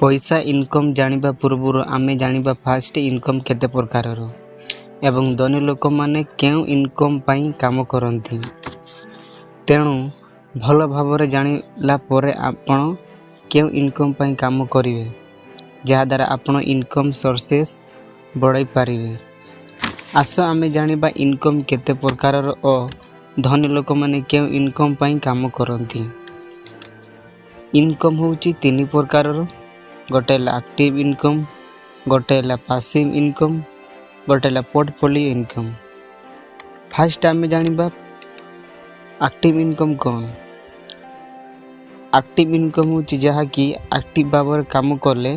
पैसा इनकम जानिबा पूर्व आमे जानिबा फास्ट इनकम केते प्रकारर एवं धनी लोक माने केउ इनकम पाई काम करंती। तेणु भल भाव जानिला परे आपण केउ इनकम पाई काम करिवे जहा द्वारा आपण इनकम सोर्सेस बढ़ाई पारिवे। आस आमे जानिबा इनकम केते प्रकारर ओ धनी लोक माने केउ इनकम पाई काम करंती। इनकम होउची तीन प्रकारर, गोटे एक्टिव इनकम, गोटे पासिव इनकम, गोटे पोर्टफोलियो इनकम। फास्ट आम जानिबा एक्टिव इनकम कौन। एक्टिव इनकम होची जहा कि एक्टिव भाव काम कले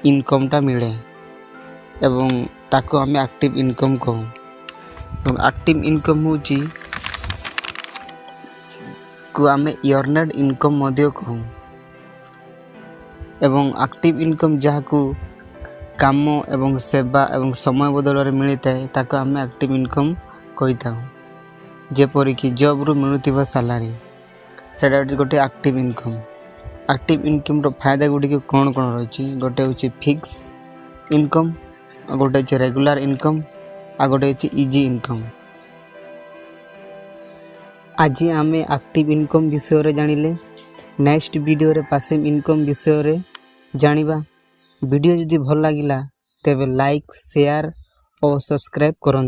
इनकम टा मिले एवं ताको आम एक्टिव इनकम कहूँ। एक्टिव इनकम होची को आम अर्नड इनकम मध्य कहूँ एवं एक्टिव इनकम जहाँ को काम एवं सेवा एवं समय बदल मिलता है ताको आम एक्टिव इनकम कही था। जेपरिक जॉब रु मिलुथिबा सैलरी सेटा गोटे एक्टिव इनकम। एक्टिव इनकम रो फायदा गुडी कौन कौन रही, गोटे हूँ फिक्स इनकम, गोटे हूँ रेगुलर इनकम, आ गोटे हूँ इजी इनकम। आज आम एक्टिव इनकम विषय रे जानिले, नेक्स्ट वीडियो रे पासिव इनकम विषय रे जानिबा। वीडियो जदि भल लागिला तेबे लाइक शेयर और सब्सक्राइब करंतु।